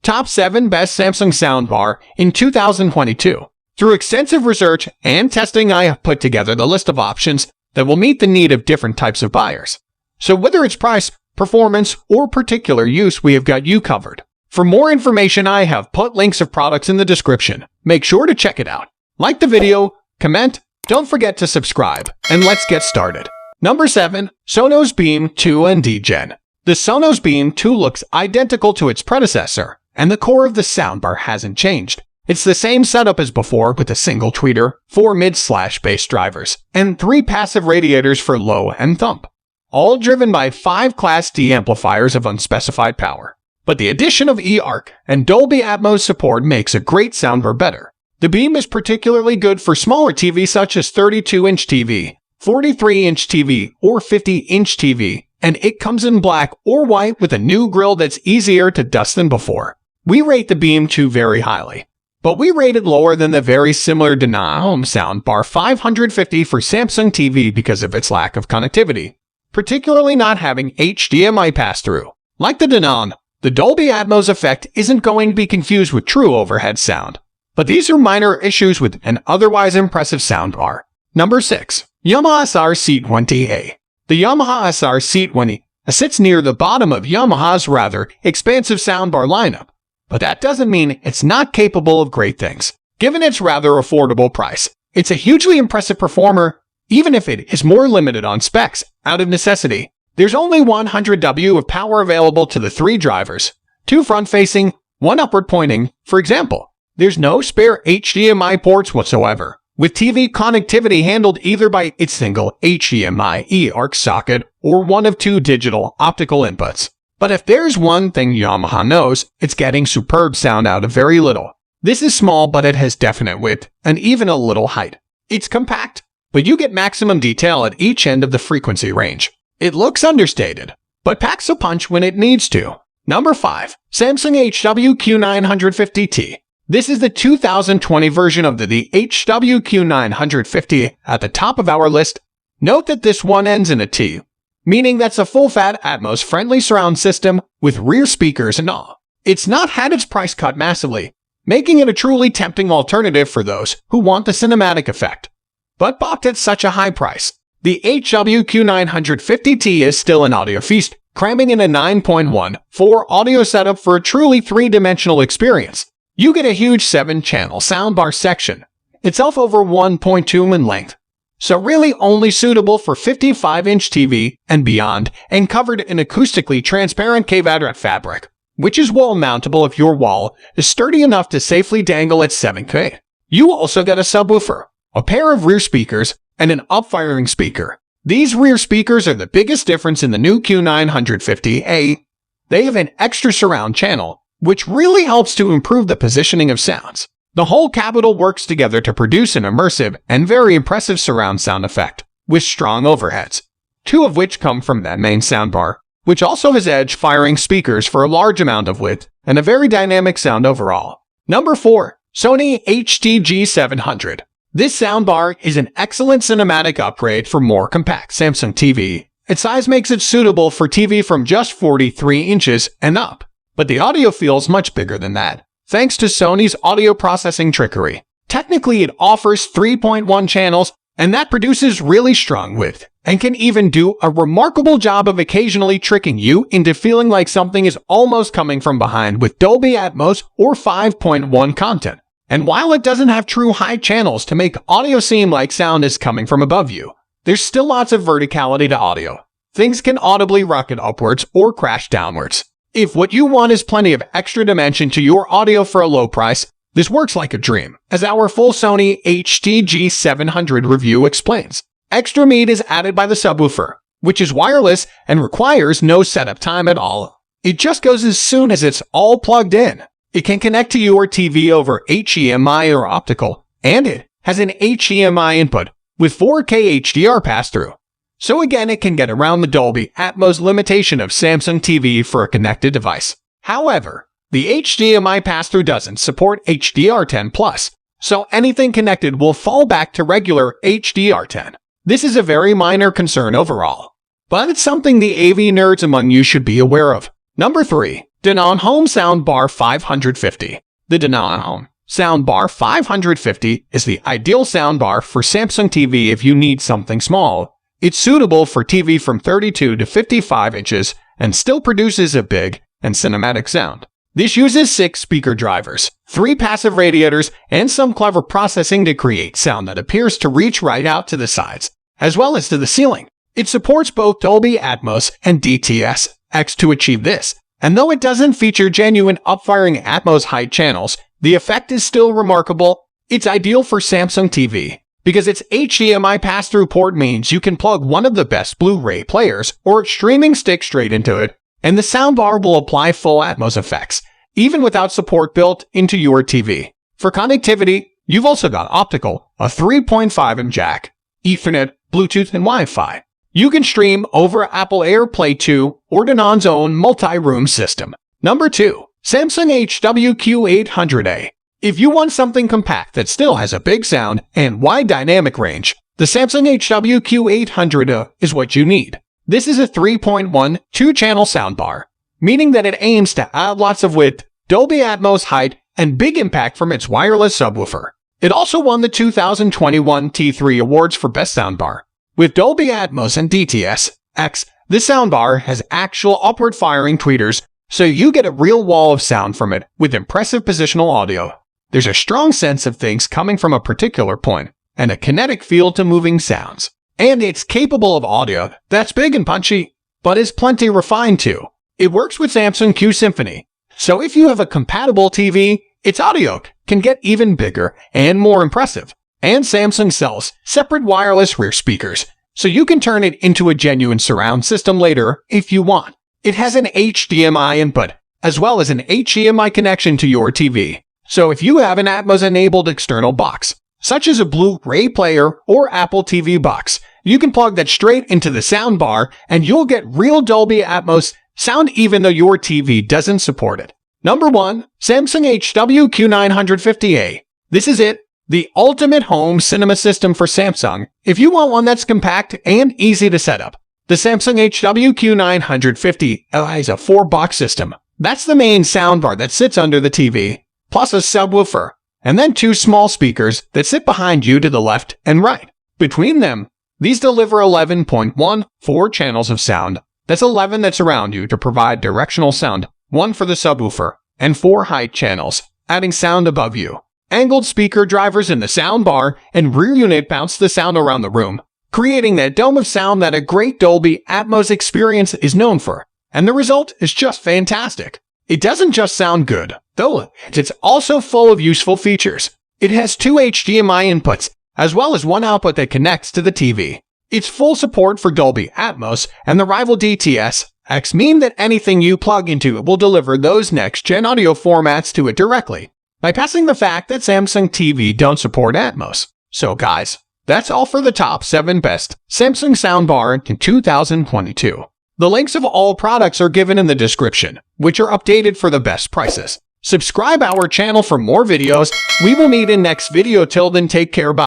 Top 7 Best Samsung Soundbar in 2022. Through extensive research and testing, I have put together the list of options that will meet the need of different types of buyers. So whether it's price, performance, or particular use, we have got you covered. For more information, I have put links of products in the description. Make sure to check it out. Like the video, comment, don't forget to subscribe, and let's get started. Number 7. SONOS Beam 2 and DENON. The SONOS Beam 2 looks identical to its predecessor, and the core of the soundbar hasn't changed. It's the same setup as before with a single tweeter, 4 mid/bass drivers, and 3 passive radiators for low and thump, all driven by 5 Class D amplifiers of unspecified power. But the addition of eARC and Dolby Atmos support makes a great soundbar better. The Beam is particularly good for smaller TVs such as 32-inch TV, 43-inch TV, or 50-inch TV, and it comes in black or white with a new grille that's easier to dust than before. We rate the Beam 2 very highly, but we rate it lower than the very similar DENON Soundbar 550 for Samsung TV because of its lack of connectivity, particularly not having HDMI pass-through. Like the DENON, the Dolby Atmos effect isn't going to be confused with true overhead sound, but these are minor issues with an otherwise impressive soundbar. Number 6. YAMAHA SR-C20A. The YAMAHA SR-C20 sits near the bottom of Yamaha's rather expansive soundbar lineup, but that doesn't mean it's not capable of great things. Given its rather affordable price, it's a hugely impressive performer, even if it is more limited on specs out of necessity. There's only 100 W of power available to the 3 drivers, 2 front-facing, 1 upward-pointing. For example, there's no spare HDMI ports whatsoever, with TV connectivity handled either by its single HDMI eARC socket or one of 2 digital optical inputs. But if there's one thing Yamaha knows, it's getting superb sound out of very little. This is small, but it has definite width and even a little height. It's compact, but you get maximum detail at each end of the frequency range. It looks understated, but packs a punch when it needs to. Number 5. Samsung HWQ950T. This is the 2020 version of the HWQ950 at the top of our list. Note that this one ends in a T, meaning that's a full-fat Atmos-friendly surround system with rear speakers and all. It's not had its price cut massively, making it a truly tempting alternative for those who want the cinematic effect. But balked at such a high price, the HWQ950T is still an audio feast, cramming in a 9.14 audio setup for a truly 3-dimensional experience. You get a huge 7-channel soundbar section, itself over 1.2 in length, so really only suitable for 55-inch TV and beyond, and covered in acoustically transparent K-Vadrat fabric, which is wall-mountable if your wall is sturdy enough to safely dangle at 7K. You also get a subwoofer, a pair of rear speakers, and an up-firing speaker. These rear speakers are the biggest difference in the new Q950A. They have an extra surround channel, which really helps to improve the positioning of sounds. The whole capital works together to produce an immersive and very impressive surround sound effect, with strong overheads, 2 of which come from that main soundbar, which also has edge-firing speakers for a large amount of width and a very dynamic sound overall. Number 4. SONY HD-G700. This soundbar is an excellent cinematic upgrade for more compact Samsung TV. Its size makes it suitable for TV from just 43 inches and up, but the audio feels much bigger than that, thanks to Sony's audio processing trickery. Technically, it offers 3.1 channels, and that produces really strong width, and can even do a remarkable job of occasionally tricking you into feeling like something is almost coming from behind with Dolby Atmos or 5.1 content. And while it doesn't have true high channels to make audio seem like sound is coming from above you, there's still lots of verticality to audio. Things can audibly rocket upwards or crash downwards. If what you want is plenty of extra dimension to your audio for a low price, this works like a dream, as our full Sony HD-G700 review explains. Extra meat is added by the subwoofer, which is wireless and requires no setup time at all. It just goes as soon as it's all plugged in. It can connect to your TV over HDMI or optical, and it has an HDMI input with 4K HDR pass-through. So again, it can get around the Dolby Atmos limitation of Samsung TV for a connected device. However, the HDMI pass-through doesn't support HDR10+, so anything connected will fall back to regular HDR10. This is a very minor concern overall, but it's something the AV nerds among you should be aware of. Number 3. DENON Home Soundbar 550. The DENON Home Soundbar 550 is the ideal soundbar for Samsung TV if you need something small. It's suitable for TV from 32 to 55 inches and still produces a big and cinematic sound. This uses 6 speaker drivers, 3 passive radiators, and some clever processing to create sound that appears to reach right out to the sides, as well as to the ceiling. It supports both Dolby Atmos and DTS-X to achieve this, and though it doesn't feature genuine upfiring Atmos height channels, the effect is still remarkable. It's ideal for Samsung TV because its HDMI pass-through port means you can plug one of the best Blu-ray players or its streaming stick straight into it, and the soundbar will apply full Atmos effects, even without support built into your TV. For connectivity, you've also got optical, a 3.5mm jack, Ethernet, Bluetooth, and Wi-Fi. You can stream over Apple AirPlay 2 or DENON's own multi-room system. Number 2. Samsung HWQ800A. If you want something compact that still has a big sound and wide dynamic range, the Samsung HWQ800A is what you need. This is a 3.1 2-channel soundbar, meaning that it aims to add lots of width, Dolby Atmos height, and big impact from its wireless subwoofer. It also won the 2021 T3 Awards for Best Soundbar. With Dolby Atmos and DTS-X, this soundbar has actual upward-firing tweeters, so you get a real wall of sound from it with impressive positional audio. There's a strong sense of things coming from a particular point, and a kinetic feel to moving sounds. And it's capable of audio that's big and punchy, but is plenty refined too. It works with Samsung Q Symphony, so if you have a compatible TV, its audio can get even bigger and more impressive. And Samsung sells separate wireless rear speakers, so you can turn it into a genuine surround system later if you want. It has an HDMI input, as well as an HDMI connection to your TV. So if you have an Atmos-enabled external box, such as a Blu-ray player or Apple TV box, you can plug that straight into the soundbar and you'll get real Dolby Atmos sound even though your TV doesn't support it. Number 1. Samsung HWQ950A. This is it, the ultimate home cinema system for Samsung if you want one that's compact and easy to set up. The Samsung HWQ950 is a 4-box system. That's the main soundbar that sits under the TV, plus a subwoofer, and then 2 small speakers that sit behind you to the left and right. Between them, these deliver 11.14 channels of sound. That's 11 that surround you to provide directional sound, 1 for the subwoofer, and 4 height channels, adding sound above you. Angled speaker drivers in the soundbar and rear unit bounce the sound around the room, creating that dome of sound that a great Dolby Atmos experience is known for. And the result is just fantastic. It doesn't just sound good, though it's also full of useful features. It has 2 HDMI inputs, as well as 1 output that connects to the TV. Its full support for Dolby Atmos and the rival DTS-X mean that anything you plug into it will deliver those next-gen audio formats to it directly, bypassing the fact that Samsung TV don't support Atmos. So guys, that's all for the top 7 best Samsung soundbar in 2022. The links of all products are given in the description, which are updated for the best prices. Subscribe our channel for more videos. We will meet in next video. Till then, take care. Bye.